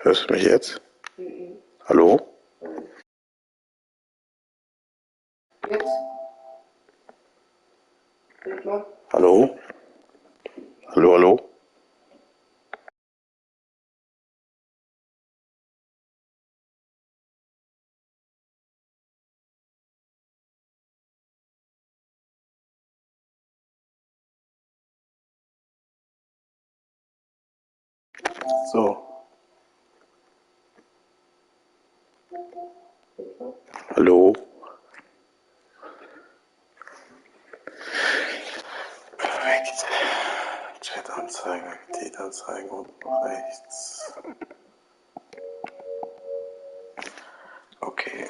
Hörst du mich jetzt? Hallo? Jetzt? Mal. Hallo? Hallo, hallo? So. Hallo? Perfekt. Chat-Anzeigen, Aktivitätsanzeigen unten rechts. Okay.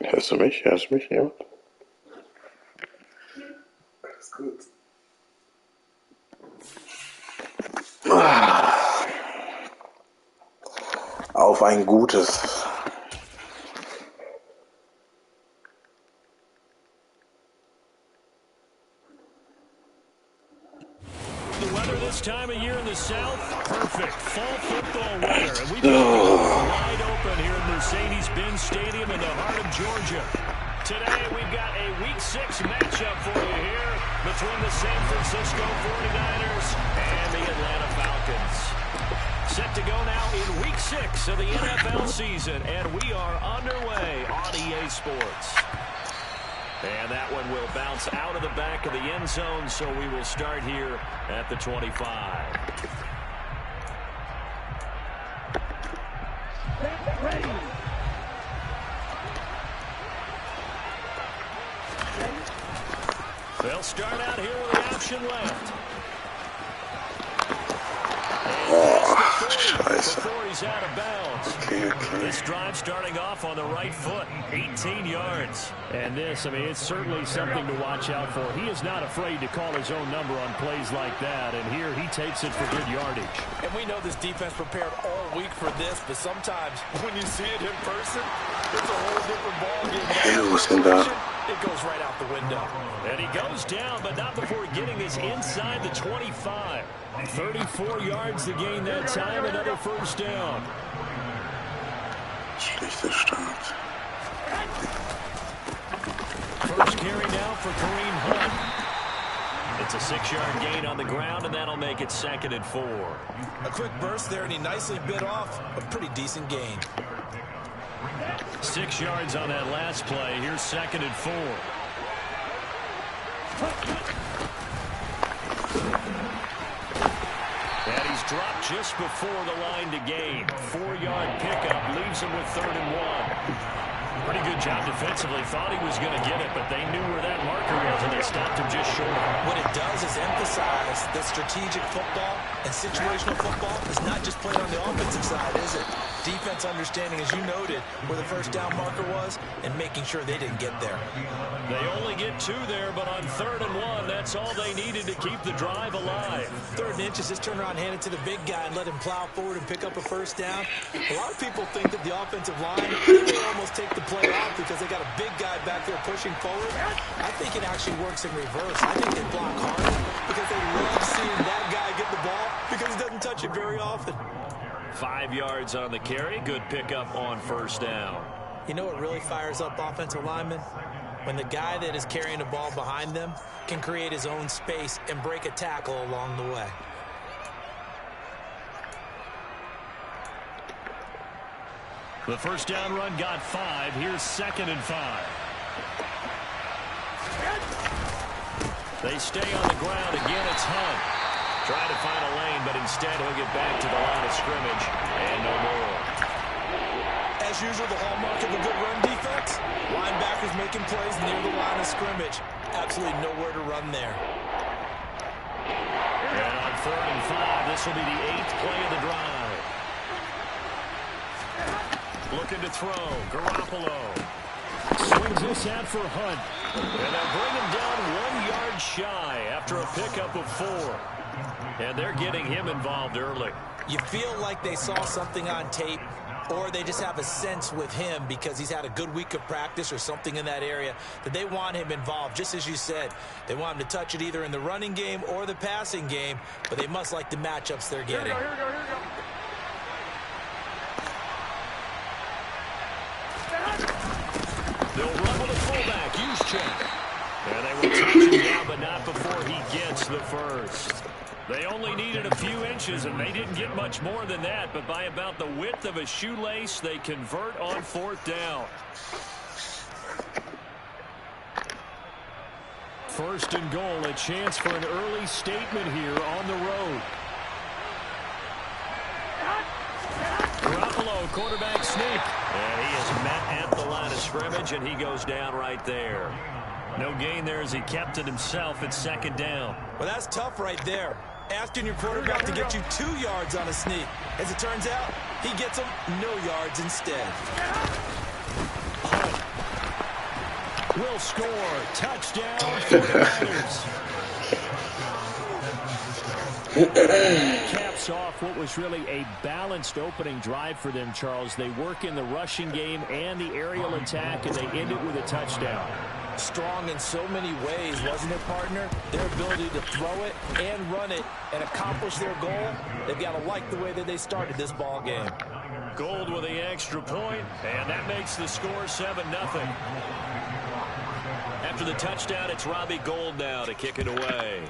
Hörst du mich? Hörst du mich, jemand? Alles gut. Auf ein gutes. The weather this time of year in the South, perfect. Fall football weather. And we've got wide open here at Mercedes-Benz Stadium in the heart of Georgia. Today, we've got a Week 6 matchup for you here between the San Francisco 49ers and the Atlanta Falcons. Set to go now in Week 6 of the NFL season, and we are underway on EA Sports. And that one will bounce out of the back of the end zone, so we will start here at the 25. They'll start out here with the option left. Scheiße. Before he's out of bounds. Okay. This drive starting off on the right foot, 18 yards. And this, I mean, it's certainly something to watch out for. He is not afraid to call his own number on plays like that, and here he takes it for good yardage. And we know this defense prepared all week for this, but sometimes when you see it in person, it's a whole different ballgame. It goes right out the window. And he goes down, but not before getting us inside the 25. 34 yards to gain that time, another first down. Schlechter Start. First carry now for Kareem Hunt. It's a 6-yard gain on the ground, and that'll make it 2nd and 4. A quick burst there, and he nicely bit off a pretty decent gain. 6 yards on that last play. Here's 2nd and 4. And he's dropped just before the line to gain. 4-yard pickup leaves him with 3rd and 1. Pretty good job defensively. Thought he was going to get it, but they knew where that marker was, and they stopped him just short. What it does is emphasize that strategic football and situational football is not just played on the offensive side, is it? Defense understanding, as you noted, where the first down marker was and making sure they didn't get there. They only get 2 there, but on 3rd and 1, that's all they needed to keep the drive alive. 3rd and inches, just turn around, hand it to the big guy, and let him plow forward and pick up a first down. A lot of people think that the offensive line, they almost take the play off because they got a big guy back there pushing forward. I think it actually works in reverse. I think they block harder because they love seeing that guy get the ball because he doesn't touch it very often. 5 yards on the carry. Good pickup on first down. You know what really fires up offensive linemen? When the guy that is carrying the ball behind them can create his own space and break a tackle along the way. The first down run got 5. Here's 2nd and 5. They stay on the ground. Again, it's Hunt. Trying to find a lane, but instead he'll get back to the line of scrimmage and no more. As usual, the hallmark of a good run defense, linebackers making plays near the line of scrimmage. Absolutely nowhere to run there. And on 3rd and 5, this will be the 8th play of the drive. Looking to throw, Garoppolo. Swings this out for Hunt. And they'll bring him down 1 yard shy after a pickup of 4. And they're getting him involved early. You feel like they saw something on tape, or they just have a sense with him because he's had a good week of practice or something in that area that they want him involved. Just as you said, they want him to touch it either in the running game or the passing game, but they must like the matchups they're getting. They'll run with a fullback, Juszczyk. And they will touch him down, but not before he gets the first. They only needed a few inches, and they didn't get much more than that, but by about the width of a shoelace, they convert on 4th down. 1st and goal, a chance for an early statement here on the road. Garoppolo, quarterback sneak. And he is met at the line of scrimmage, and he goes down right there. No gain there as he kept it himself at 2nd down. Well, that's tough right there. Asking your quarterback to get you 2 yards on a sneak. As it turns out, he gets them no yards instead. Hunt will score. Touchdown, 49ers. Caps off what was really a balanced opening drive for them, Charles. They work in the rushing game and the aerial attack, and they end it with a touchdown. Strong in so many ways, wasn't it, partner? Their ability to throw it and run it and accomplish their goal, they've got to like the way that they started this ball game. Gold with the extra point, and that makes the score 7-0. After the touchdown, it's Robbie Gould now to kick it away.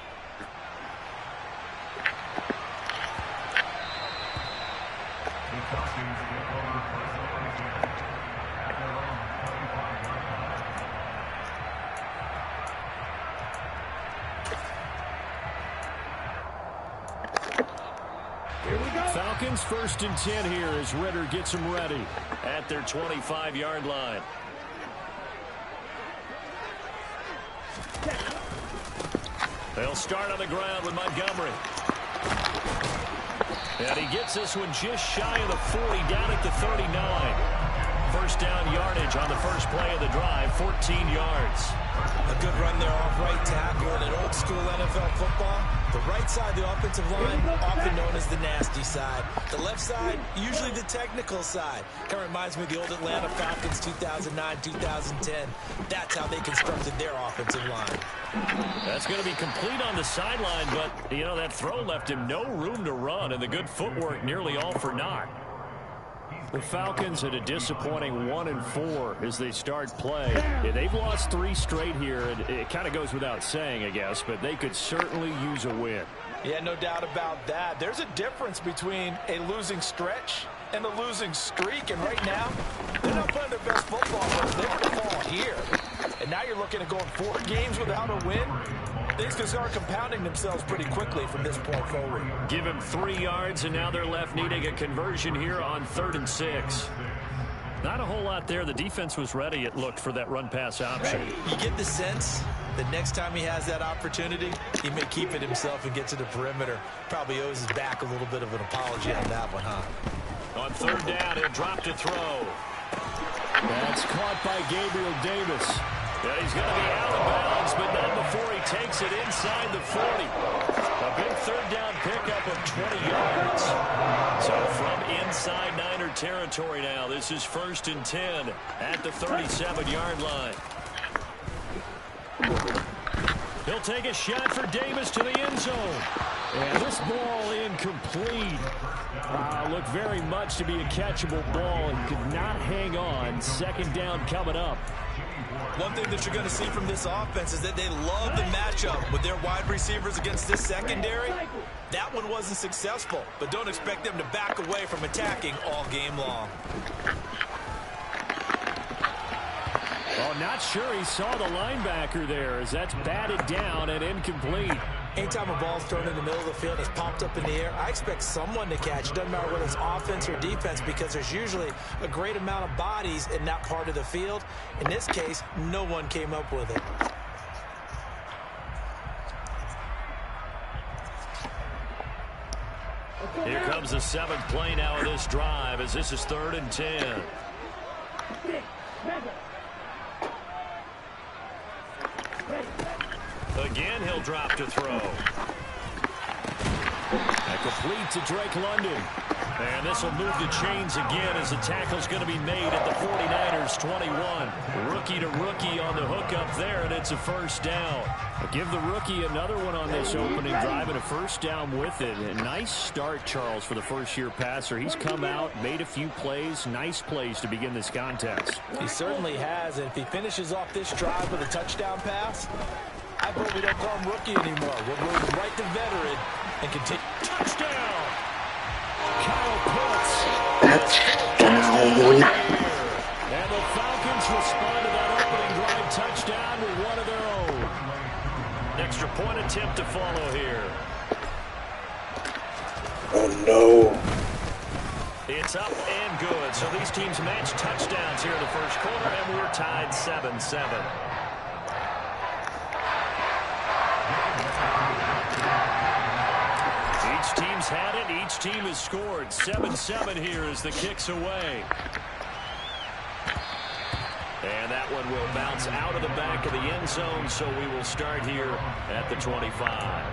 Falcons 1st and 10 here as Ritter gets them ready at their 25-yard line. They'll start on the ground with Montgomery. And he gets this one just shy of the 40, down at the 39. 1st down yardage on the first play of the drive, 14 yards. A good run there off right tackle in an old school NFL football. The right side of the offensive line, often known as the nasty side. The left side, usually the technical side. Kind of reminds me of the old Atlanta Falcons 2009, 2010. That's how they constructed their offensive line. That's going to be complete on the sideline, but, you know, that throw left him no room to run, and the good footwork nearly all for naught. The Falcons had a disappointing 1-4 as they start play. Yeah, they've lost 3 straight here, and it kind of goes without saying, I guess, but they could certainly use a win. Yeah, no doubt about that. There's a difference between a losing stretch and a losing streak, and right now, they're not playing their best football, but they're going to fall here. And now you're looking at going 4 games without a win. Things can start compounding themselves pretty quickly from this point forward. Give him 3 yards, and now they're left needing a conversion here on 3rd and 6. Not a whole lot there. The defense was ready, it looked, for that run-pass option. You get the sense that next time he has that opportunity, he may keep it himself and get to the perimeter. Probably owes his back a little bit of an apology on that one, huh? On 3rd down, he'll drop to throw. That's caught by Gabriel Davis. Yeah, he's going to be out of bounds, but not before he takes it inside the 40. A big 3rd down pickup of 20 yards. So from inside Niner territory now, this is 1st and 10 at the 37-yard line. He'll take a shot for Davis to the end zone. And this ball incomplete. Looked very much to be a catchable ball and could not hang on. 2nd down coming up. One thing that you're going to see from this offense is that they love the matchup with their wide receivers against this secondary. That one wasn't successful, but don't expect them to back away from attacking all game long. Oh, not sure he saw the linebacker there as that's batted down and incomplete. Anytime a ball's thrown in the middle of the field, it's popped up in the air, I expect someone to catch. It doesn't matter whether it's offense or defense, because there's usually a great amount of bodies in that part of the field. In this case, no one came up with it. Here comes the 7th play now of this drive, as this is 3rd and 10. Again, he'll drop to throw. And complete to Drake London. And this will move the chains again as the tackle's going to be made at the 49ers 21. Rookie to rookie on the hook up there, and it's a first down. I'll give the rookie another one on this opening drive and a first down with it. A nice start, Charles, for the first-year passer. He's come out, made a few plays, nice plays to begin this contest. He certainly has, and if he finishes off this drive with a touchdown pass, I vote we don't call him rookie anymore. We'll move him right to veteran and continue. Touchdown! Kyle Pitts. Touchdown. And the Falcons respond to that opening drive touchdown with one of their own. Extra point attempt to follow here. Oh, no. It's up and good. So these teams match touchdowns here in the first quarter, and we're tied 7-7. Each team's had it. Each team has scored. 7-7 here as the kick's away. And that one will bounce out of the back of the end zone, so we will start here at the 25.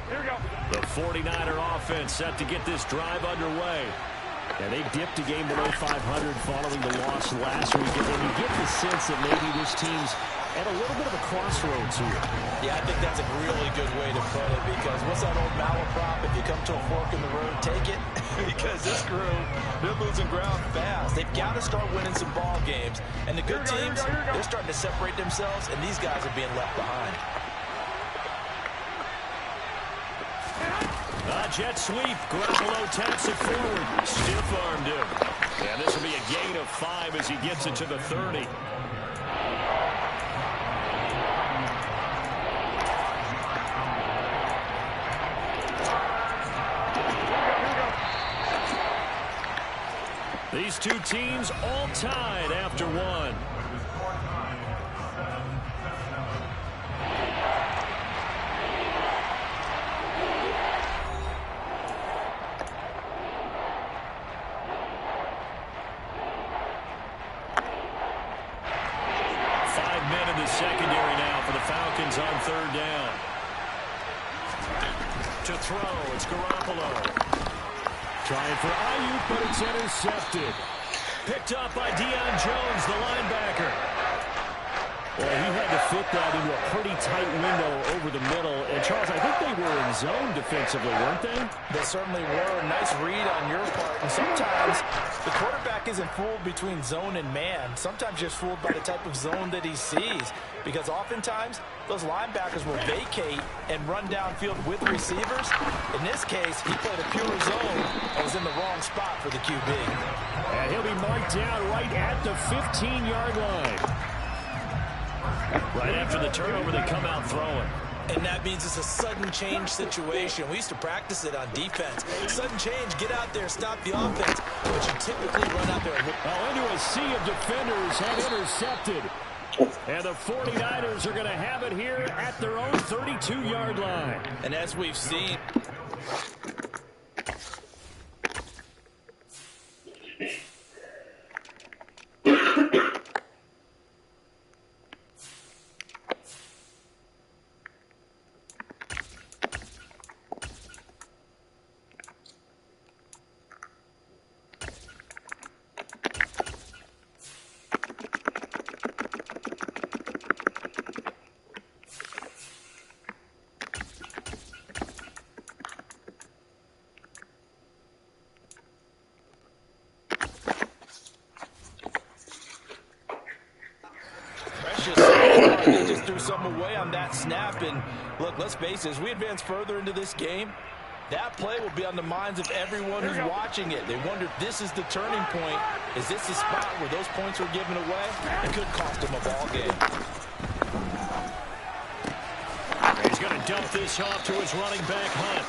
Here we go. The 49er offense set to get this drive underway. And they dipped a game below 500 following the loss last week. And you get the sense that maybe this team's at a little bit of a crossroads here. Yeah, I think that's a really good way to put it, because what's that old malaprop? If you come to a fork in the road, take it. Because this crew, they're losing ground fast. They've got to start winning some ball games. And the good teams, they're starting to separate themselves, and these guys are being left behind. Jet sweep. Garoppolo taps it forward. Stiff-armed him. And this will be a gain of 5 as he gets it to the 30. These two teams all tied after one. Secondary now for the Falcons on 3rd down. To throw, it's Garoppolo. Trying for Ayuk, but it's intercepted. Picked up by Deion Jones, the linebacker. Well, he had to fit that into a pretty tight window over the middle. And, Charles, I think they were in zone defensively, weren't they? They certainly were. Nice read on your part. And sometimes the quarterback isn't fooled between zone and man. Sometimes just fooled by the type of zone that he sees. Because oftentimes, those linebackers will vacate and run downfield with receivers. In this case, he played a pure zone and was in the wrong spot for the QB. And he'll be marked down right at the 15-yard line. Right after the turnover, they come out throwing. And that means it's a sudden change situation. We used to practice it on defense. Sudden change, get out there, stop the offense. But you typically run out there. Into a sea of defenders have intercepted. And the 49ers are going to have it here at their own 32-yard line. And as we've seen... They just threw something away on that snap. And look, let's face it, as we advance further into this game, That play will be on the minds of everyone who's watching it. They wonder if this is the turning point. Is this the spot where those points were given away? It could cost him a ball game. He's going to dump this off to his running back, Hunt.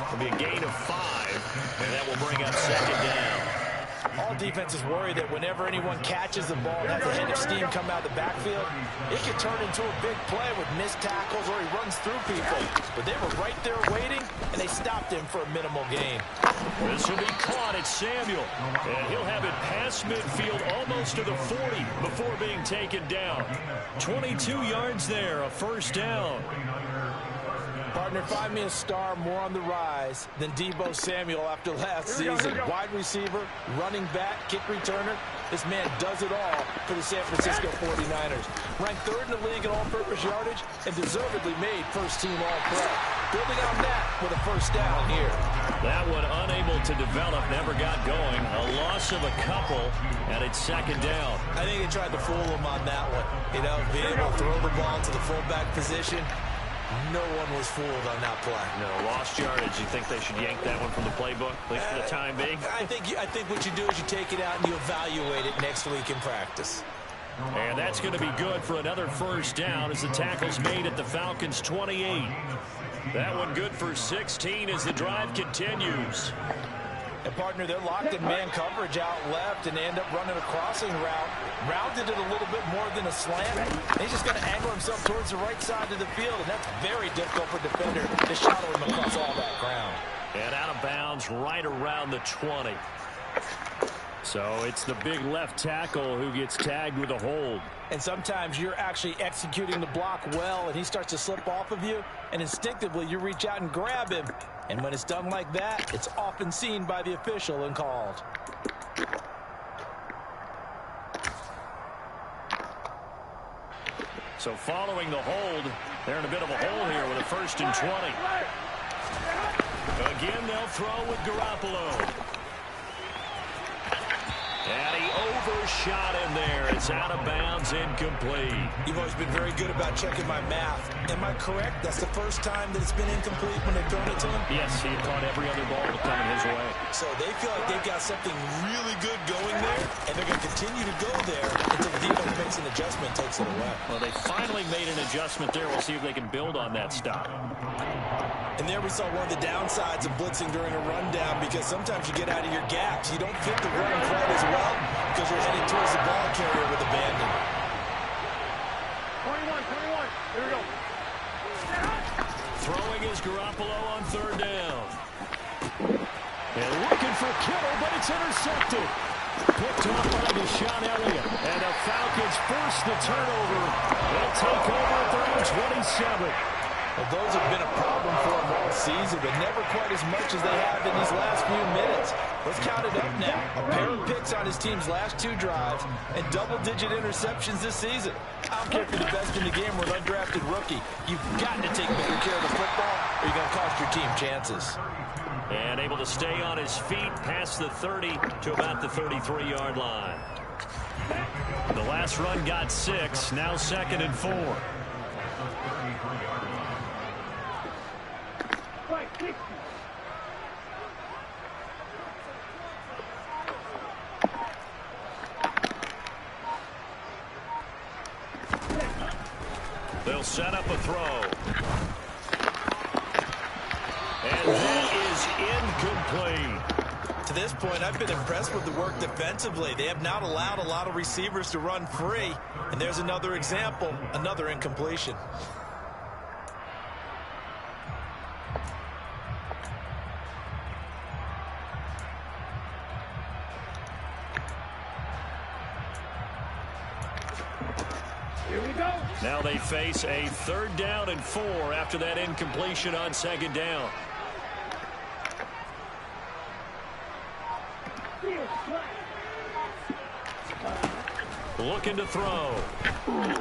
It'll be a gain of 5, and that will bring up second down. All defenses worry that whenever anyone catches the ball and has a head of steam come out of the backfield, it could turn into a big play with missed tackles or he runs through people. But they were right there waiting, and they stopped him for a minimal gain. This will be caught at Samuel, and he'll have it past midfield almost to the 40 before being taken down. 22 yards there, a first down. Partner, find me a star more on the rise than Deebo Samuel after last season. Wide receiver, running back, kick returner. This man does it all for the San Francisco 49ers. Ranked 3rd in the league in all-purpose yardage and deservedly made first-team All-Pro. Building on that with a first down here. That one unable to develop, never got going. A loss of a couple, and it's second down. I think they tried to fool him on that one. You know, being able to throw the ball to the fullback position. No one was fooled on that play. No, lost yardage. You think they should yank that one from the playbook, at least for the time being? I think what you do is you take it out and you evaluate it next week in practice. And that's going to be good for another first down as the tackle's made at the Falcons' 28. That one good for 16 as the drive continues. And, partner, they're locked in man coverage out left, and they end up running a crossing route. Rounded it a little bit more than a slant. He's just going to angle himself towards the right side of the field, and that's very difficult for a defender to shadow him across all that ground. And out of bounds right around the 20. So it's the big left tackle who gets tagged with a hold. And sometimes you're actually executing the block well, and he starts to slip off of you, and instinctively you reach out and grab him. And when it's done like that, it's often seen by the official and called. So following the hold, they're in a bit of a hole here with a 1st and 20. Again, they'll throw with Garoppolo. And he overshot him there. It's out of bounds, incomplete. You've always been very good about checking my math. Am I correct? That's the first time that it's been incomplete when they've thrown it to him? Yes, he had caught every other ball coming his way. So they feel like they've got something really good going there, and they're going to continue to go there until the defense makes an adjustment and takes it away. Well, they finally made an adjustment there. We'll see if they can build on that stop. And there we saw one of the downsides of blitzing during a rundown, because sometimes you get out of your gaps. You don't fit the run quite as well because you're heading towards the ball carrier with abandon. 21, here we go. Throwing is Garoppolo on 3rd down. And looking for Kittle, but it's intercepted. Picked up by Deshaun Elliott. And the Falcons force the turnover. They'll take over at their own 27. Well, those have been a problem for them all season, but never quite as much as they have in these last few minutes. Let's count it up now. A pair of picks on his team's last 2 drives and double-digit interceptions this season. I don't care if you're the best in the game or an undrafted rookie. You've got to take better care of the football or you're going to cost your team chances. And able to stay on his feet past the 30 to about the 33-yard line. The last run got 6, now 2nd and 4. They'll set up a throw. And that is incomplete. To this point, I've been impressed with the work defensively. They have not allowed a lot of receivers to run free. And there's another example, another incompletion. Now they face a 3rd down and 4 after that incompletion on 2nd down. Looking to throw. And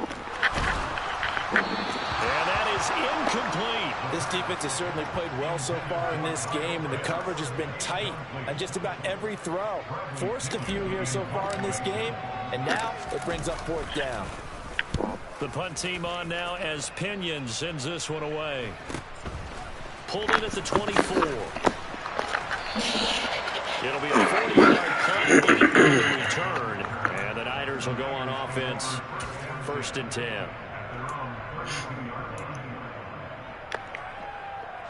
that is incomplete. This defense has certainly played well so far in this game, and the coverage has been tight on just about every throw. Forced a few here so far in this game, and now it brings up 4th down. The punt team on now as Pinion sends this one away. pulled in at the 24. It'll be a 40-yard punt with a punt return. And the Niners will go on offense, 1st and 10.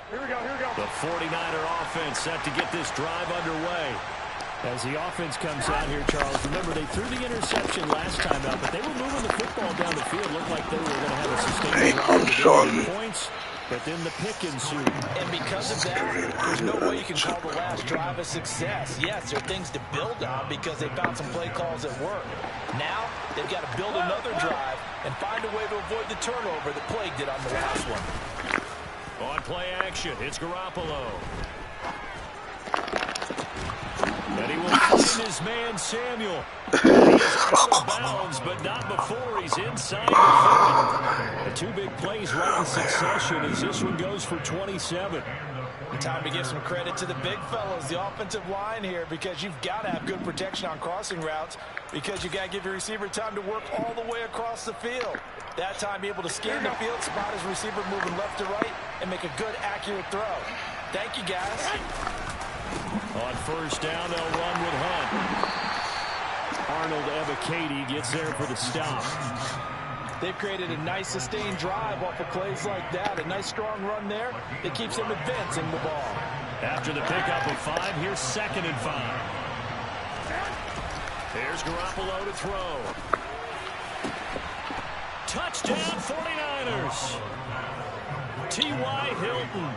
Here we go. The 49er offense set to get this drive underway. As the offense comes out here, Charles, remember they threw the interception last time out, but they were moving the football down the field. Looked like they were going to have a sustained drive to get points, but then the pick ensued. And because of that, there's no way you can call the last drive a success. Yes, there are things to build on because they found some play calls that work. Now, they've got to build another drive and find a way to avoid the turnover that plagued it on the last one. On play action, it's Garoppolo. And he will find his man, Samuel. He is out of bounds, but not before he's inside the 50. The two big plays right in succession as this one goes for 27. Time to give some credit to the big fellas, the offensive line here, because you've got to have good protection on crossing routes because you got to give your receiver time to work all the way across the field. That time, be able to scan the field, spot his receiver moving left to right, and make a good, accurate throw. Thank you, guys. On 1st down, they'll run with Hunt. Arnold Ebiketie gets there for the stop. They've created a nice sustained drive off of plays like that. A nice strong run there that keeps them advancing the ball. After the pickup of 5, here's 2nd and 5. Here's Garoppolo to throw. Touchdown 49ers. T.Y. Hilton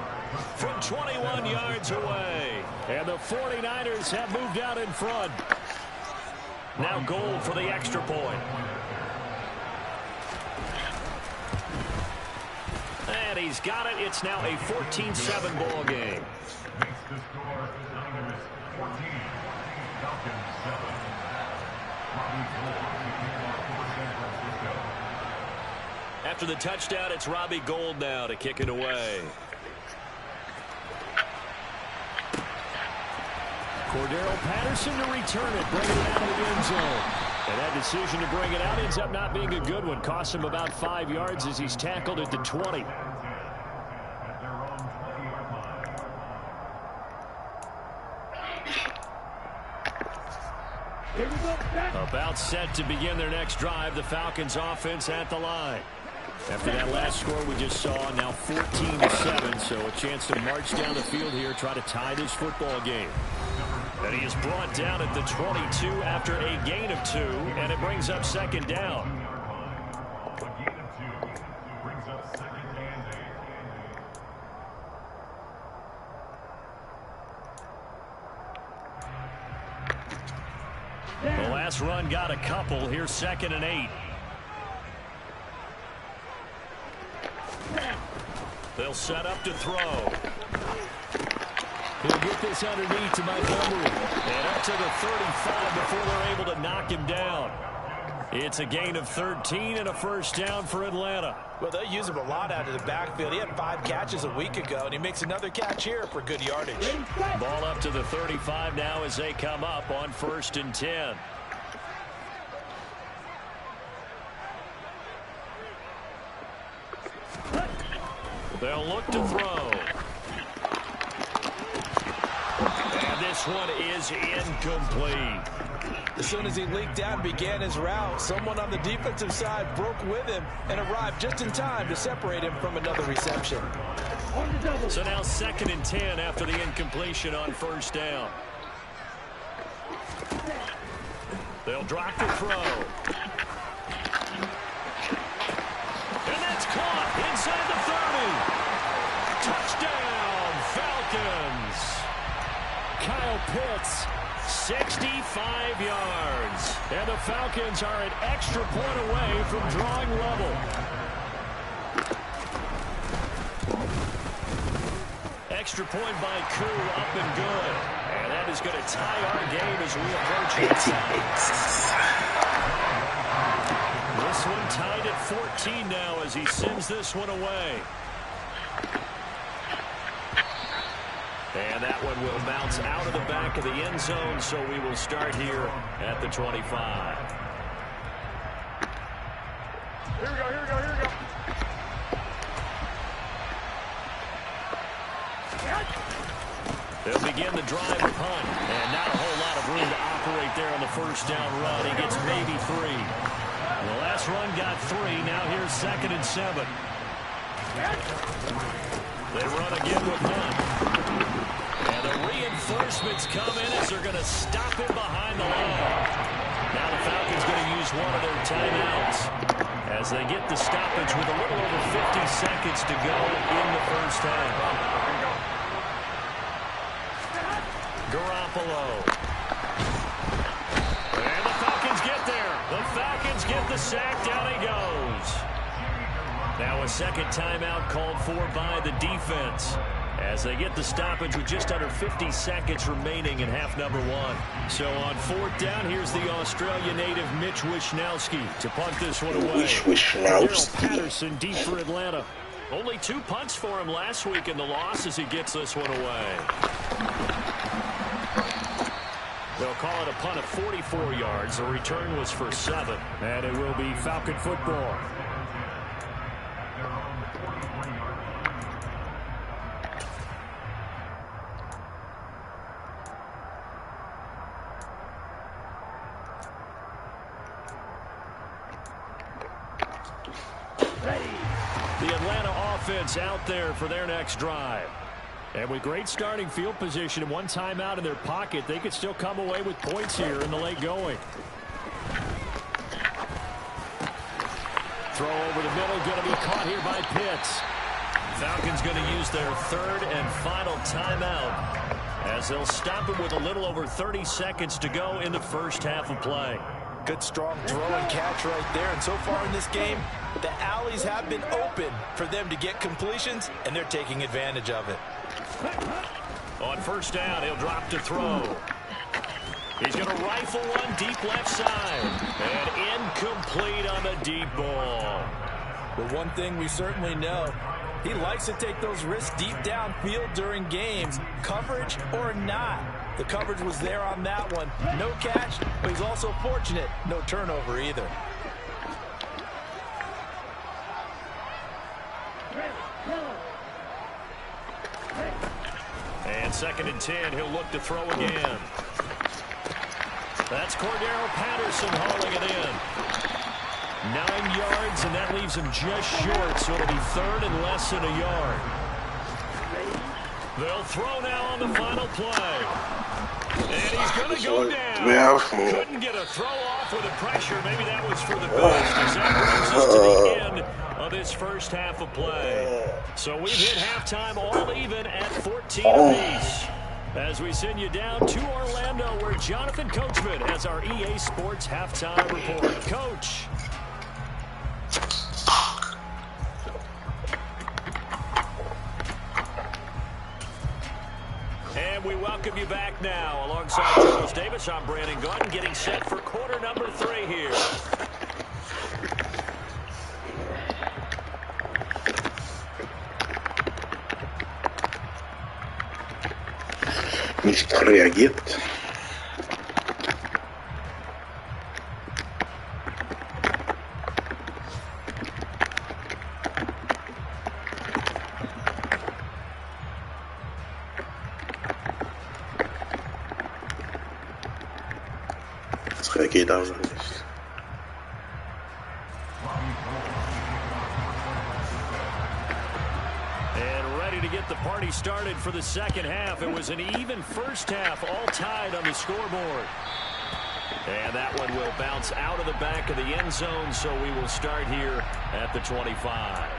from 21 yards away. And the 49ers have moved out in front. Now Gold for the extra point. And he's got it. It's now a 14-7 ball game. After the touchdown, it's Robbie Gould now to kick it away. Cordero Patterson to return it, bring it out of the end zone. And that decision to bring it out ends up not being a good one. Cost him about 5 yards as he's tackled at the 20. About set to begin their next drive, the Falcons offense at the line. After that last score we just saw, now 14-7, so a chance to march down the field here, try to tie this football game. And he is brought down at the 22 after a gain of 2, and it brings up 2nd down. The last run got a couple. Here's 2nd and 8. They'll set up to throw. He'll get this underneath to Montgomery. And up to the 35 before they're able to knock him down. It's a gain of 13 and a 1st down for Atlanta. Well, they use him a lot out of the backfield. He had 5 catches a week ago, and he makes another catch here for good yardage. Ball up to the 35 now as they come up on 1st and 10. They'll look to throw. And this one is incomplete. As soon as he leaked out and began his route, someone on the defensive side broke with him and arrived just in time to separate him from another reception. So now 2nd and 10 after the incompletion on 1st down. They'll drop the throw. And that's caught inside the 30. Touchdown, Falcons. Kyle Pitts, 65 yards. And the Falcons are an extra point away from drawing level. Extra point by Koo, up and good. And that is going to tie our game as we approach it. This one tied at 14 now as he sends this one away. And that one will bounce out of the back of the end zone, so we will start here at the 25. Here we go. They'll begin the drive with punt. And not a whole lot of room to operate there on the first down run. He gets maybe 3. The last run got 3. Now here's 2nd and 7. They run again with punt. And the reinforcements come in as they're going to stop him behind the line. Now the Falcons going to use one of their timeouts as they get the stoppage with a little over 50 seconds to go in the first half. Garoppolo. And the Falcons get there. The Falcons get the sack. Down he goes. Now a second timeout called for by the defense as they get the stoppage with just under 50 seconds remaining in half number 1. So on 4th down, here's the Australia native Mitch Wishnowsky to punt this one away. Daryl Patterson deep for Atlanta. Only 2 punts for him last week in the loss as he gets this one away. They'll call it a punt of 44 yards. The return was for 7. And it will be Falcon football. The Atlanta offense out there for their next drive. And with great starting field position and 1 timeout in their pocket, they could still come away with points here in the late going. Throw over the middle, going to be caught here by Pitts. Falcons going to use their 3rd and final timeout as they'll stop him with a little over 30 seconds to go in the first half of play. Good, strong throw and catch right there. And so far in this game, the alleys have been open for them to get completions, and they're taking advantage of it. On first down, he'll drop to throw. He's going to rifle one deep left side. And incomplete on the deep ball. But one thing we certainly know, he likes to take those risks deep downfield during games, coverage or not. The coverage was there on that one. No catch, but he's also fortunate. No turnover either. And 2nd and 10, he'll look to throw again. That's Cordero Patterson hauling it in. 9 yards, and that leaves him just short, so it'll be 3rd and less than a yard. They'll throw now on the final play. And he's going to go down. Couldn't get a throw off with the pressure. Maybe that was for the best, as that brings us to the end of this first half of play. So we've hit halftime all even at 14 apiece. As we send you down to Orlando, where Jonathan Coachman has our EA Sports halftime report. Coach. And we welcome you back now. Alongside Charles Davis, I'm Brandon Gunn, getting set for quarter number 3 here. Nicht reagiert. Das reagiert also nicht. The party started for the second half. It was an even first half, all tied on the scoreboard. And that one will bounce out of the back of the end zone, so we will start here at the 25.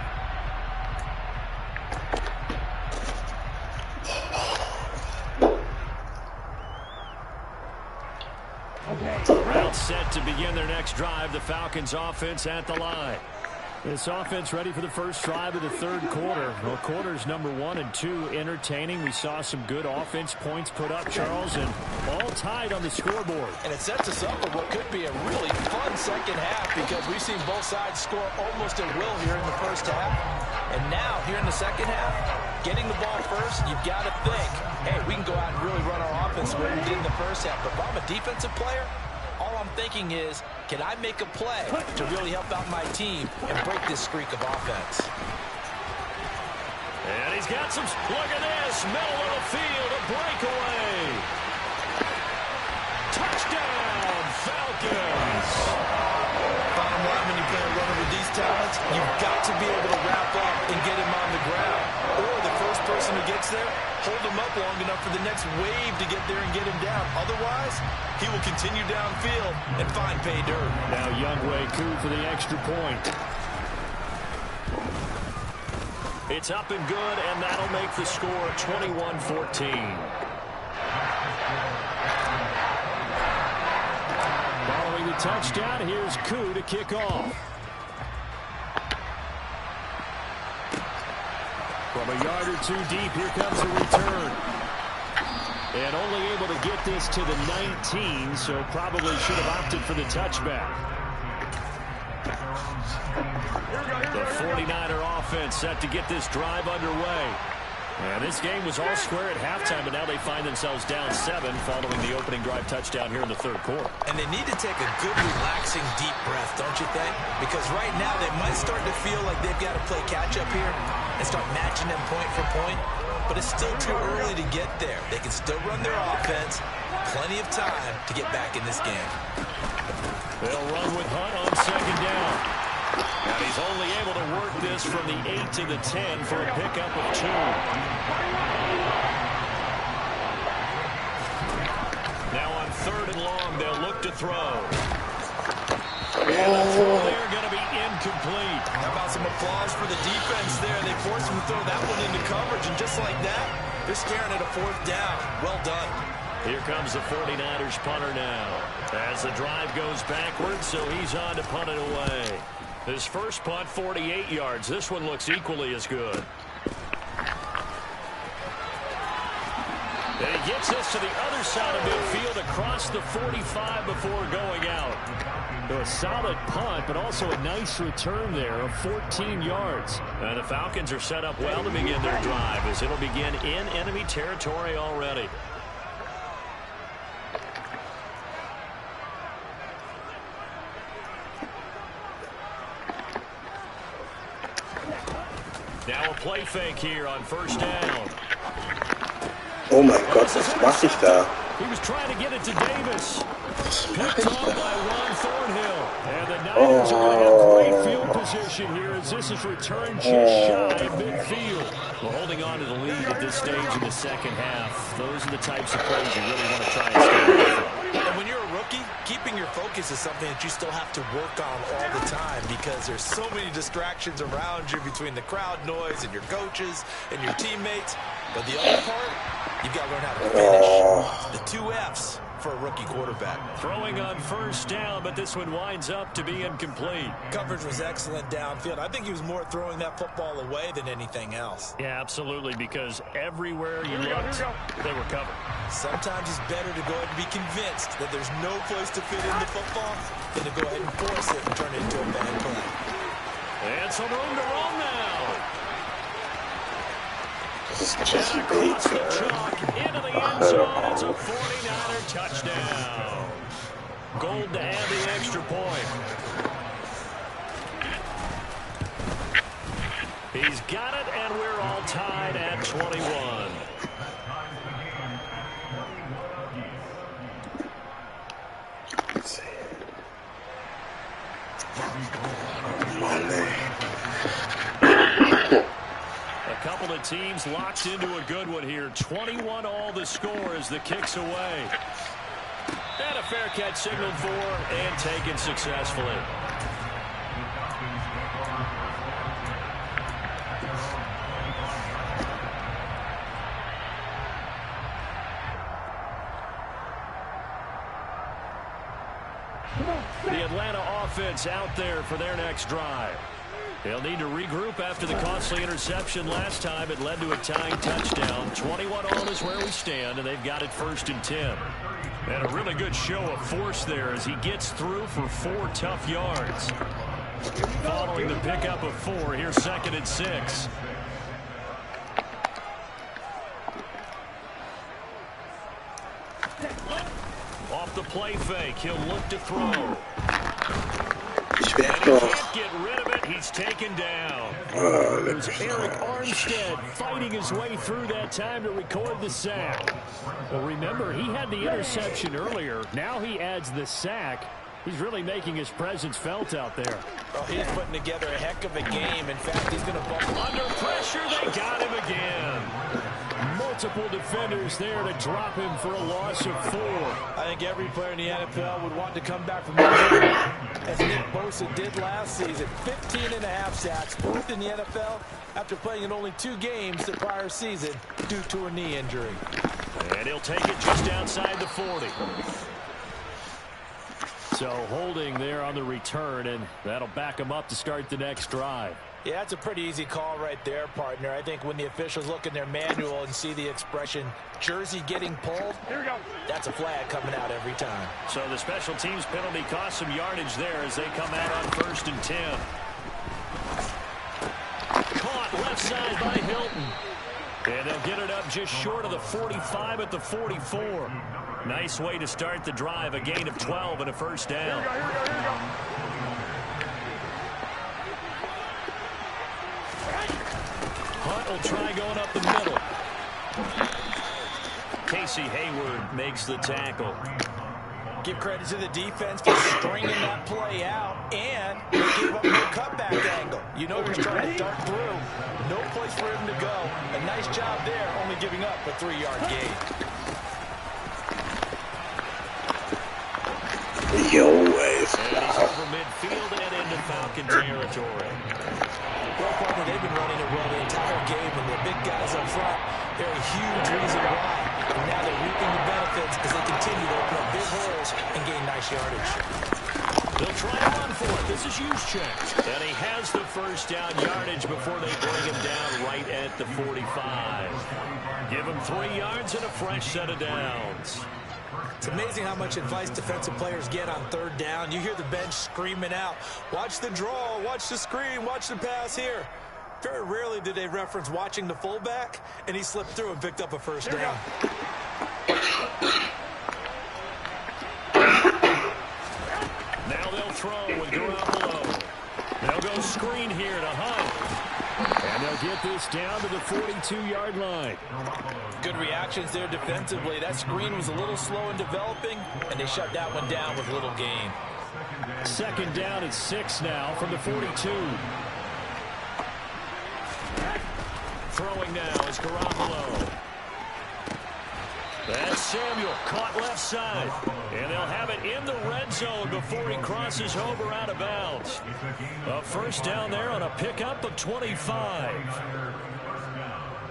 Route set to begin their next drive. The Falcons offense at the line. This offense ready for the first drive of the third quarter. Well, quarters number 1 and 2 entertaining. We saw some good offense points put up, Charles, and all tied on the scoreboard. And it sets us up for what could be a really fun second half, because we've seen both sides score almost at will here in the first half. And now, here in the second half, getting the ball first, you've got to think, hey, we can go out and really run our offense the way we did in the first half. But if I'm a defensive player, all I'm thinking is, can I make a play to really help out my team and break this streak of offense? And he's He's got some. Look at this. Middle of the field. A breakaway. Touchdown, Falcons. Bottom line, when you play a runner with these talents, you've got to be able to wrap up and get him on the ground. Or the first person who gets there, hold him up long enough for the next wave to get there and get him down. Otherwise, he will continue downfield and find pay dirt. Now Younghoe Koo for the extra point. It's up and good, and that'll make the score 21-14. Following the touchdown, here's Koo to kick off. From a yard or two deep, here comes a return. And only able to get this to the 19, so probably should have opted for the touchback. The 49er offense set to get this drive underway. And this game was all square at halftime, but now they find themselves down 7 following the opening drive touchdown here in the third quarter. And they need to take a good, relaxing, deep breath, don't you think? Because right now they might start to feel like they've got to play catch-up here and start matching them point for point. But it's still too early to get there. They can still run their offense. Plenty of time to get back in this game. They'll run with Hunt on second down. And he's only able to work this from the 8 to the 10 for a pickup of 2. Now on third and long, they'll look to throw. And the throw there going to be incomplete. How about some applause for the defense there? They forced him to throw that one into coverage, and just like that, they're staring at a fourth down. Well done. Here comes the 49ers punter now. As the drive goes backwards, so he's on to punt it away. His first punt, 48 yards. This one looks equally as good. And he gets this to the other side of midfield across the 45 before going out. So a solid punt, but also a nice return there of 14 yards. And the Falcons are set up well to begin their drive as it'll begin in enemy territory already. Now a play fake here on first down. Oh mein Gott, was mache ich da? He was trying to get it to Davis. Picked off by Ron Thornhill. And the Niners are going to have great field position here as this is returned just shy of midfield. Well, holding on to the lead at this stage in the second half, those are the types of plays you really want to try and stay away from. And when you're a rookie, keeping your focus is something that you still have to work on all the time because there's so many distractions around you between the crowd noise and your coaches and your teammates. But the other part, you've got to learn how to finish. The 2 F's for a rookie quarterback. Throwing on first down, but this one winds up to be incomplete. Coverage was excellent downfield. I think he was more throwing that football away than anything else. Yeah, absolutely, because everywhere you looked, they were covered. Sometimes it's better to go ahead and be convinced that there's no place to fit in the football than to go ahead and force it and turn it into a bad play. And some room to run now. This is just bait, Into the end zone. It's a 49er touchdown. Gold to add the extra point. He's got it, and we're all tied at 21. Let's see. Monday. A couple of teams locked into a good one here. 21 all the score as the kick's away. And a fair catch signaled for and taken successfully. The Atlanta offense out there for their next drive. They'll need to regroup after the costly interception last time. It led to a tying touchdown. 21 all is where we stand, and they've got it 1st and 10. And a really good show of force there as he gets through for 4 tough yards. Following the pickup of 4, here's 2nd and 6. Off the play fake, he'll look to throw. Ich werde noch. Get rid of it. He's taken down. There's Eric Armstead fighting his way through that time to record the sack. Well, remember, he had the interception earlier. Now he adds the sack. He's really making his presence felt out there. Well, he's putting together a heck of a game. In fact, he's going to bump. Under pressure, they got him again. Multiple defenders there to drop him for a loss of 4. I think every player in the NFL would want to come back from injury, as Nick Bosa did last season. 15.5 sacks, fourth in the NFL after playing in only 2 games the prior season due to a knee injury. And he'll take it just outside the 40. So holding there on the return, and that'll back him up to start the next drive. Yeah, that's a pretty easy call right there, partner. I think when the officials look in their manual and see the expression, jersey getting pulled, here we go. That's a flag coming out every time. So the special teams penalty cost some yardage there as they come out on 1st and 10. Caught left side by Hilton. And they'll get it up just short of the 45 at the 44. Nice way to start the drive, a gain of 12 and a first down. Here we go. Hunt will try going up the middle. Casey Hayward makes the tackle. Give credit to the defense for stringing that play out, and they gave up no cutback angle. You know he's trying to dart through. No place for him to go. A nice job there, only giving up a 3-yard gain. Yo, it's over midfield and into Falcon territory. Well, partner, they've been running it well the entire game, and the big guys up front, they're a huge reason why. And now they're reaping the benefits as they continue to open up big holes and gain nice yardage. They'll try to run for it. This is Juszczyk. And he has the first down yardage before they bring him down right at the 45. Give him 3 yards and a fresh set of downs. It's amazing how much advice defensive players get on 3rd down. You hear the bench screaming out, watch the draw, watch the screen, watch the pass here. Very rarely do they reference watching the fullback, and he slipped through and picked up a first down. Now they'll throw with Garoppolo. They'll go screen here to Hunt. And they'll get this down to the 42-yard line. Good reactions there defensively. That screen was a little slow in developing, and they shut that one down with little gain. 2nd down at 6 now from the 42. Throwing now is Garoppolo. That's Samuel caught left side. And they'll have it in the red zone before he crosses over out of bounds. A first down there on a pickup of 25.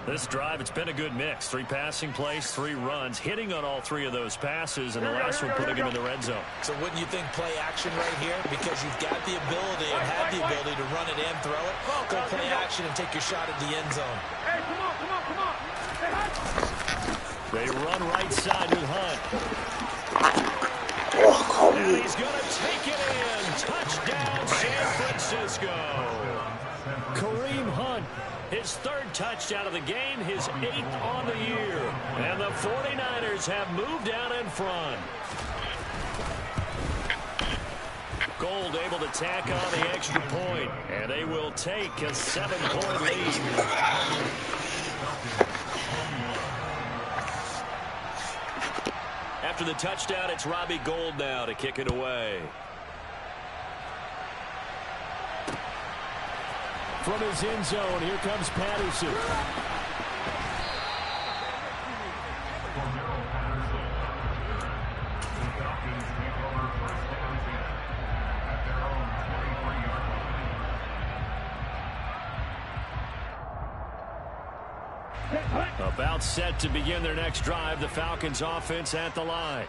This drive, it's been a good mix. 3 passing plays, 3 runs, hitting on all 3 of those passes, and the last one putting him in the red zone. So wouldn't you think play action right here? Because you've got the ability and have the ability to run it and throw it. Go play action and take your shot at the end zone. Hey, come on. They run right side with Hunt. oh, komm. And he's going to take it in. Touchdown, San Francisco. Kareem Hunt, his 3rd touchdown of the game, his 8th on the year. And the 49ers have moved out in front. Gold able to tack on the extra point, and they will take a 7-point lead. After the touchdown, it's Robbie Gould now to kick it away. From his end zone, here comes Patterson. About set to begin their next drive, the Falcons offense at the line.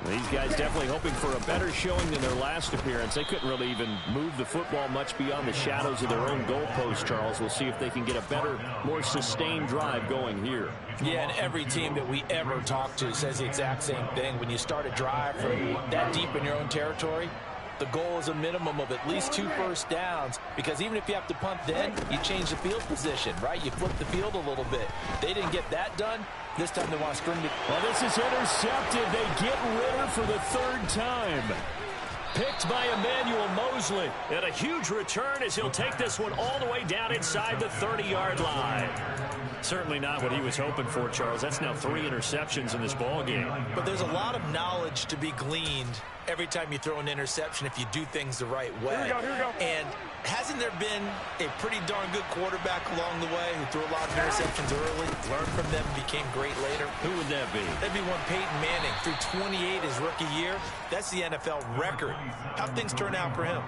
These guys definitely hoping for a better showing than their last appearance. They couldn't really even move the football much beyond the shadows of their own goalpost, Charles. We'll see if they can get a better, more sustained drive going here. Yeah, and every team that we ever talk to says the exact same thing. When you start a drive from that deep in your own territory, the goal is a minimum of at least 2 first downs, because even if you have to punt then, you change the field position, right? You flip the field a little bit. They didn't get that done. This time they want to scrim it. Well, this is intercepted. They get Ritter for the 3rd time. Picked by Emmanuel Mosley. And a huge return as he'll take this one all the way down inside the 30-yard line. Certainly not what he was hoping for, Charles. That's now 3 interceptions in this ball game. But there's a lot of knowledge to be gleaned every time you throw an interception if you do things the right way. Here we go. And hasn't there been a pretty darn good quarterback along the way who threw a lot of interceptions early, learned from them, became great later? Who would that be? That'd be one Peyton Manning. Threw 28 his rookie year. That's the NFL record. How'd things turn out for him?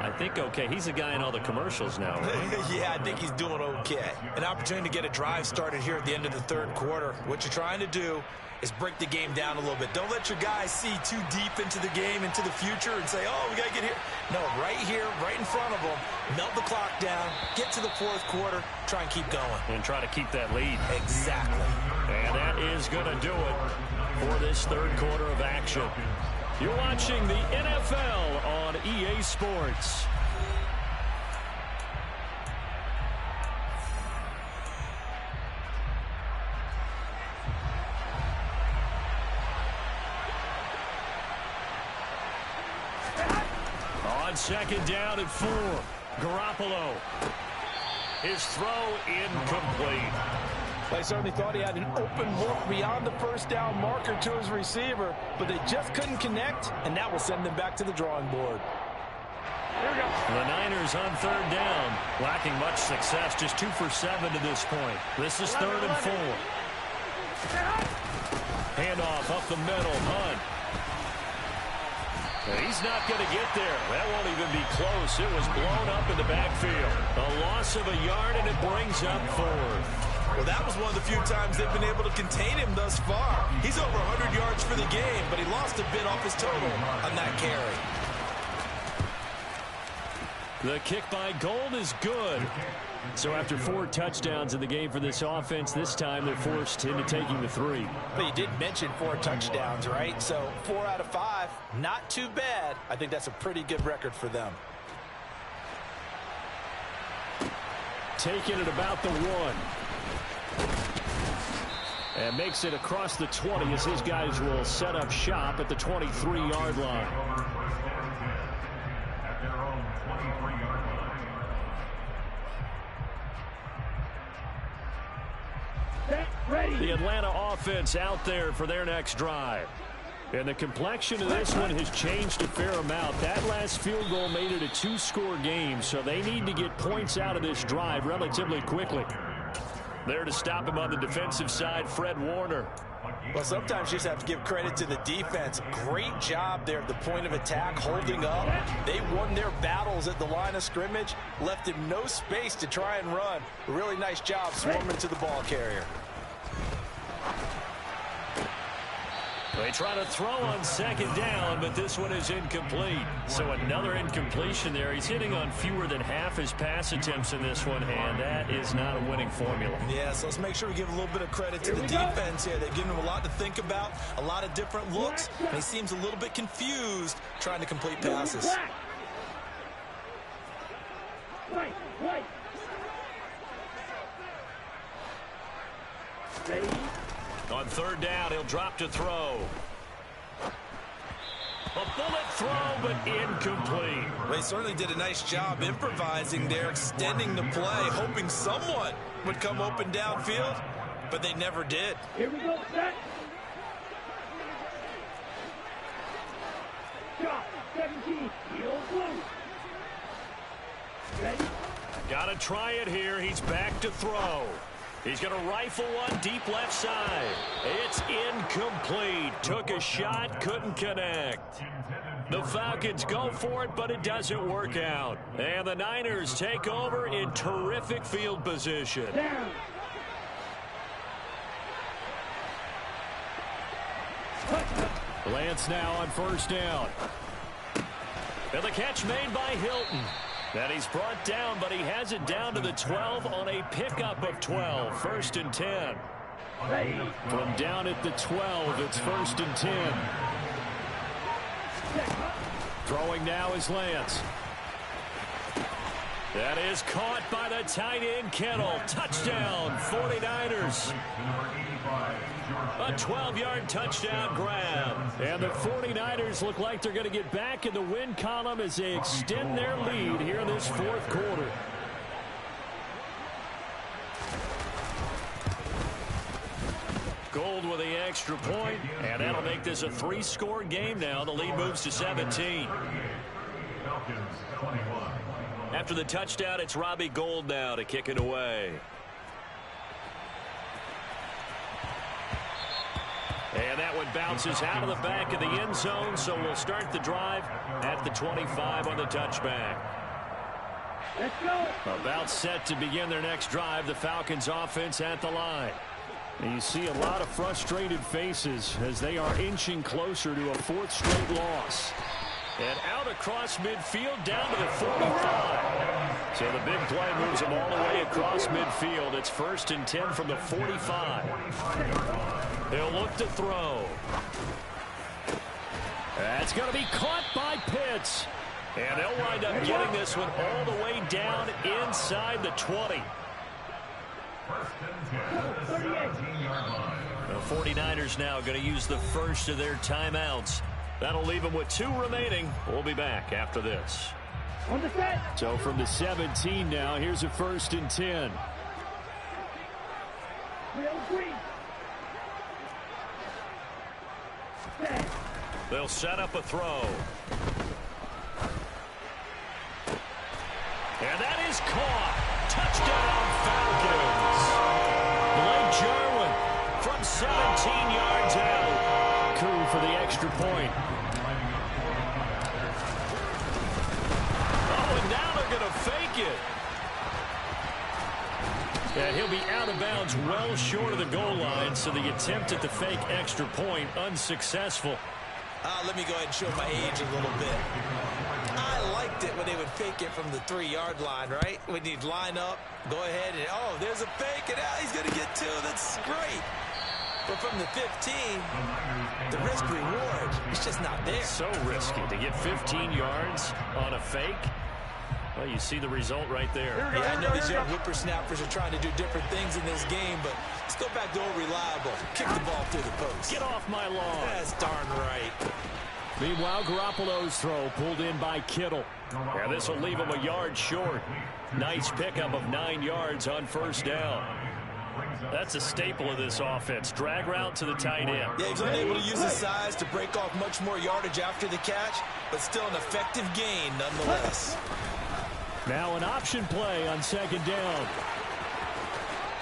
I think okay. He's a guy in all the commercials now, right? Yeah, I think he's doing okay. An opportunity to get a drive started here at the end of the third quarter. What you're trying to do is break the game down a little bit. Don't let your guys see too deep into the game, into the future, and say, oh, we got to get here. No, right here, right in front of them, melt the clock down, get to the fourth quarter, try and keep going. And try to keep that lead. Exactly. And that is going to do it for this third quarter of action. You're watching the NFL on EA Sports. On second down at 4, Garoppolo. His throw incomplete. They certainly thought he had an open look beyond the first down marker to his receiver, but they just couldn't connect, and that will send them back to the drawing board. Here we go. The Niners on third down, lacking much success, just 2 for 7 to this point. This is 3rd and 4. Handoff up the middle, Hunt. He's not going to get there. That won't even be close. It was blown up in the backfield. A loss of a yard, and it brings up 4th. Well, that was one of the few times they've been able to contain him thus far. He's over 100 yards for the game, but he lost a bit off his total on that carry. The kick by Gold is good. So after 4 touchdowns in the game for this offense, this time they're forced into taking the 3. But you did mention 4 touchdowns, right? So 4 out of 5, not too bad. I think that's a pretty good record for them. Taking it about the 1. And makes it across the 20 as his guys will set up shop at the 23-yard line. The Atlanta offense out there for their next drive. And the complexion of this one has changed a fair amount. That last field goal made it a 2-score game, so they need to get points out of this drive relatively quickly. There to stop him on the defensive side, Fred Warner. Well, sometimes you just have to give credit to the defense. Great job there at the point of attack, holding up. They won their battles at the line of scrimmage, left him no space to try and run. A really nice job swarming to the ball carrier. They try to throw on second down, but this one is incomplete. So another incompletion there. He's hitting on fewer than half his pass attempts in this one, and that is not a winning formula. Yeah, so let's make sure we give a little bit of credit to the defense here. They've given him a lot to think about, a lot of different looks, and he seems a little bit confused trying to complete passes. On third down, he'll drop to throw. A bullet throw, but incomplete. They certainly did a nice job improvising there, extending the play, hoping someone would come open downfield, but they never did. Here we go, set. Shot, 17, heel blue. Ready? Got to try it here. He's back to throw. He's going to rifle one deep left side. It's incomplete. Took a shot, couldn't connect. The Falcons go for it, but it doesn't work out. And the Niners take over in terrific field position. Down. Lance now on first down. And the catch made by Hilton. And he's brought down, but he has it down to the 12 on a pickup of 12. 1st and 10. From down at the 12, it's 1st and 10. Throwing now is Lance. That is caught by the tight end, Kittle. Touchdown, 49ers. A 12-yard touchdown grab. And the 49ers look like they're going to get back in the win column as they extend their lead here in this fourth quarter. Gold with the extra point, and that'll make this a 3-score game now. The lead moves to 17. After the touchdown, it's Robbie Gould now to kick it away. And that one bounces out of the back of the end zone, so we'll start the drive at the 25 on the touchback. Let's go. About set to begin their next drive, the Falcons offense at the line. And you see a lot of frustrated faces as they are inching closer to a 4th straight loss. And out across midfield down to the 45. So the big play moves them all the way across midfield. It's 1st and 10 from the 45. They'll look to throw. That's going to be caught by Pitts. And they'll wind up getting this one all the way down inside the 20. The 49ers now going to use the first of their timeouts. That'll leave them with 2 remaining. We'll be back after this. So from the 17 now, here's a 1st and 10. They'll set up a throw. And that is caught. Touchdown, Falcons. Blake Jarwin from 17 yards out. Coup for the extra point. Oh, and now they're going to fake it. And he'll be out of bounds well short of the goal line, so the attempt at the fake extra point unsuccessful. Let me go ahead and show my age a little bit. I liked it when they would fake it from the 3-yard line, right? When you'd line up, go ahead, and oh, there's a fake, and he's going to get 2. That's great. But from the 15, the risk-reward, it's just not there. So risky to get 15 yards on a fake. Well, you see the result right there. Yeah, I know these young whippersnappers are trying to do different things in this game, but let's go back to old reliable. Kick the ball through the post. Get off my lawn. That's darn right. Meanwhile, Garoppolo's throw pulled in by Kittle. Yeah, this will leave him a yard short. Nice pickup of 9 yards on 1st down. That's a staple of this offense. Drag route to the tight end. Yeah, he's unable to use his size to break off much more yardage after the catch, but still an effective gain nonetheless. Now an option play on 2nd down.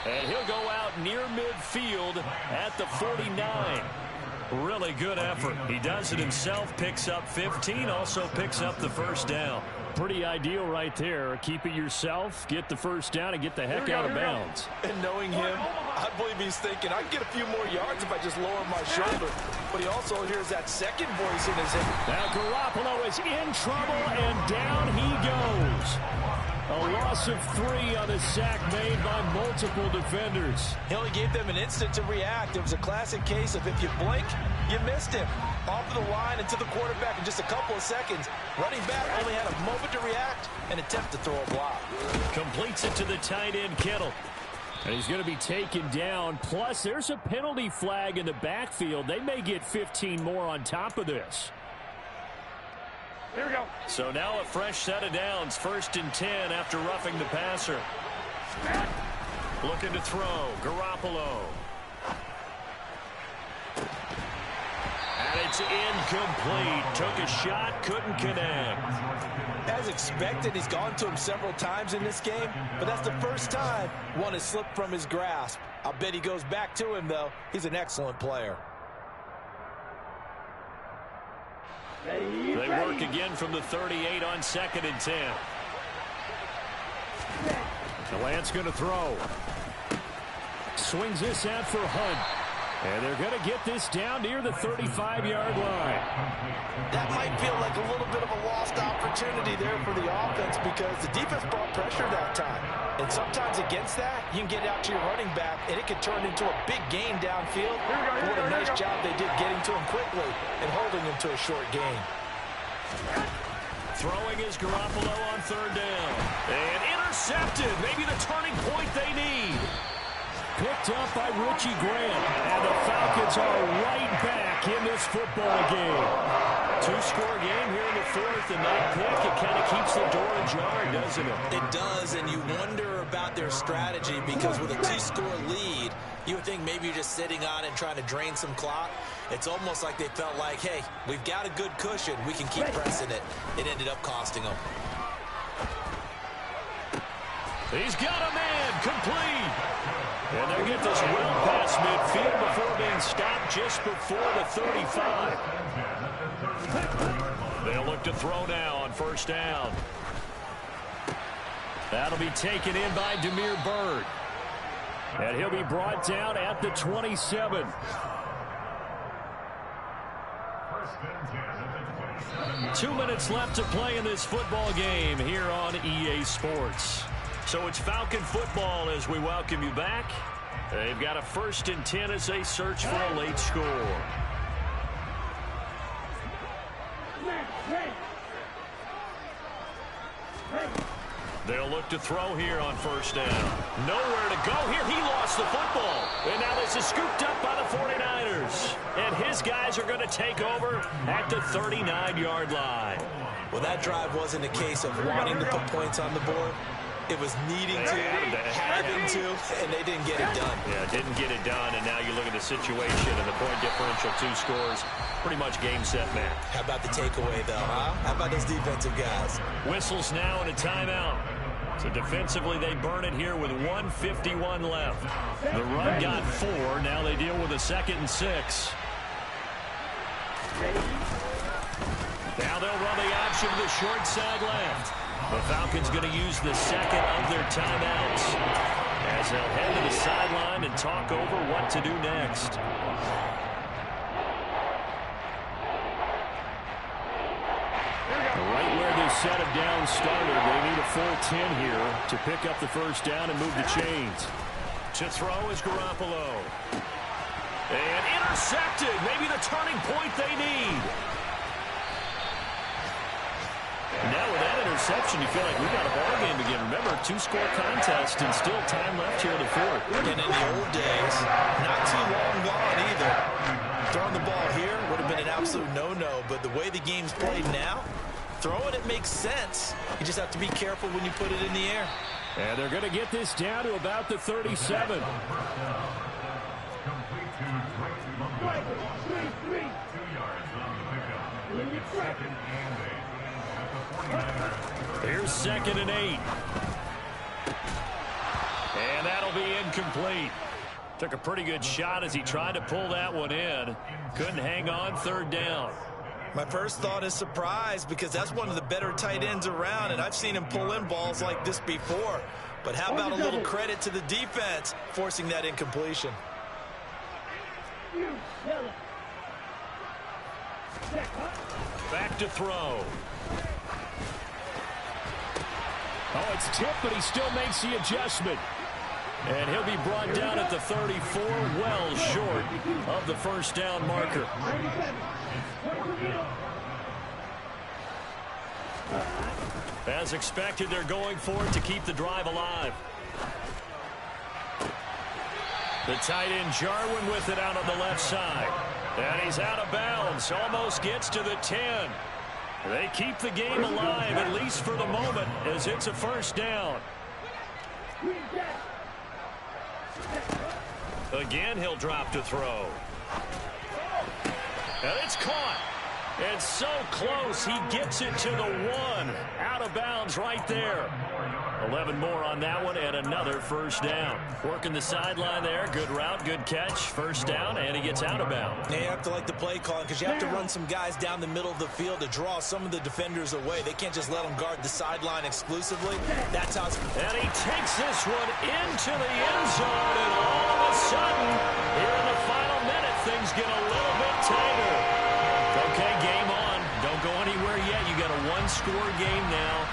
And he'll go out near midfield at the 49. Really good effort. He does it himself, picks up 15, also picks up the 1st down. Pretty ideal right there. Keep it yourself, get the 1st down, and get the heck out of bounds. And knowing him, I believe he's thinking, I can get a few more yards if I just lower my shoulder. But he also hears that second voice in his head. Now Garoppolo is in trouble, and down he goes. A loss of 3 on the sack made by multiple defenders. He only gave them an instant to react. It was a classic case of if you blink, you missed him. Off of the line and to the quarterback in just a couple of seconds. Running back only had a moment to react and attempt to throw a block. Completes it to the tight end, Kittle. And he's going to be taken down. Plus, there's a penalty flag in the backfield. They may get 15 more on top of this. Here we go. So now a fresh set of downs. 1st and 10 after roughing the passer. Looking to throw. Garoppolo. And it's incomplete. Took a shot, couldn't connect. As expected, he's gone to him several times in this game, but that's the first time one has slipped from his grasp. I'll bet he goes back to him, though. He's an excellent player. They work again from the 38 on 2nd and 10. Lance going to throw. Swings this out for Hunt. And they're going to get this down near the 35-yard line. That might feel like a little bit of a lost opportunity there for the offense because the defense brought pressure that time. And sometimes against that, you can get out to your running back, and it can turn into a big gain downfield. What a nice job they did getting to him quickly and holding him to a short gain. Throwing is Garoppolo on 3rd down. And intercepted. Maybe the turning point they need. picked up by Richie Grant. And the Falcons are right back in this football game. Two-score game here in the fourth, and that pick, it kind of keeps the door ajar, doesn't it? It does, and you wonder about their strategy because with a two-score lead, you would think maybe you're just sitting on it and trying to drain some clock. It's almost like they felt like, hey, we've got a good cushion. We can keep pressing it. It ended up costing them. He's got a man complete. And they'll get this well past midfield before being stopped just before the 35. They'll look to throw now on first down. That'll be taken in by Demir Bird. And he'll be brought down at the 27. Two minutes left to play in this football game here on EA Sports. So it's Falcon football as we welcome you back. They've got a 1st and 10 as they search for a late score. They'll look to throw here on first down. Nowhere to go here. He lost the football. And now this is scooped up by the 49ers. And his guys are going to take over at the 39-yard line. Well, that drive wasn't a case of wanting to put points on the board. It was needing to, having to, and they didn't get it done. Yeah, didn't get it done, and now you look at the situation and the point differential, 2 scores, pretty much game, set, match. How about the takeaway, though, huh? How about those defensive guys? Whistles now and a timeout. So defensively, they burn it here with 1:51 left. The run got 4. Now they deal with a 2nd and 6. Now they'll run the option to the short side left. The Falcons going to use the 2nd of their timeouts as they'll head to the sideline and talk over what to do next. Right where this set of downs started, they need a full 10 here to pick up the first down and move the chains. To throw is Garoppolo. And intercepted. Maybe the turning point they need. Now with that interception, you feel like we got a ball game again. Remember, 2-score contest and still time left here in the fourth. And in the old days, not too long gone either. Throwing the ball here would have been an absolute no-no, but the way the game's played now, throwing it makes sense. You just have to be careful when you put it in the air. And they're going to get this down to about the 37. Here's 2nd and 8. And that'll be incomplete. Took a pretty good shot as he tried to pull that one in. Couldn't hang on, 3rd down. My first thought is surprise because that's one of the better tight ends around, and I've seen him pull in balls like this before. But how about a little credit to the defense forcing that incompletion? Back to throw. Oh, it's tipped, but he still makes the adjustment. And he'll be brought down at the 34, well short of the first down marker. As expected, they're going for it to keep the drive alive. The tight end Jarwin with it out on the left side. And he's out of bounds, almost gets to the 10. They keep the game alive, at least for the moment, as it's a first down. Again, he'll drop to throw. And it's caught. And so close, he gets it to the 1. Out of bounds right there. 11 more on that one, and another first down. Working the sideline there. Good route, good catch. First down, and he gets out of bounds. Yeah, you have to like the play call because you have to run some guys down the middle of the field to draw some of the defenders away. They can't just let them guard the sideline exclusively. That's how it's... And he takes this one into the end zone, and all of a sudden, here in the final minute, things get a little bit tighter. Okay, game on. Don't go anywhere yet. You got a 1-score game now.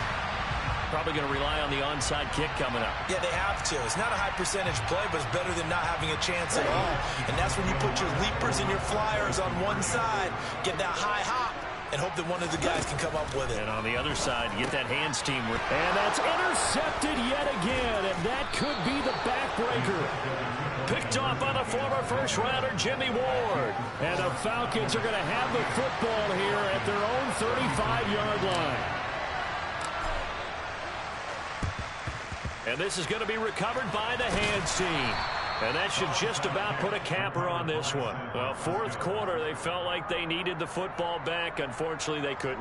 Probably going to rely on the onside kick coming up. Yeah, they have to. It's not a high percentage play, but it's better than not having a chance at all. And that's when you put your leapers and your flyers on one side, get that high hop, and hope that one of the guys can come up with it. And on the other side, get that hands team. And that's intercepted yet again, and that That could be the backbreaker. Picked off by the former first-rounder Jimmy Ward. And the Falcons are going to have the football here at their own 35-yard line. And this is going to be recovered by the hands team. And that should just about put a capper on this one. Well, fourth quarter, they felt like they needed the football back. Unfortunately, they couldn't.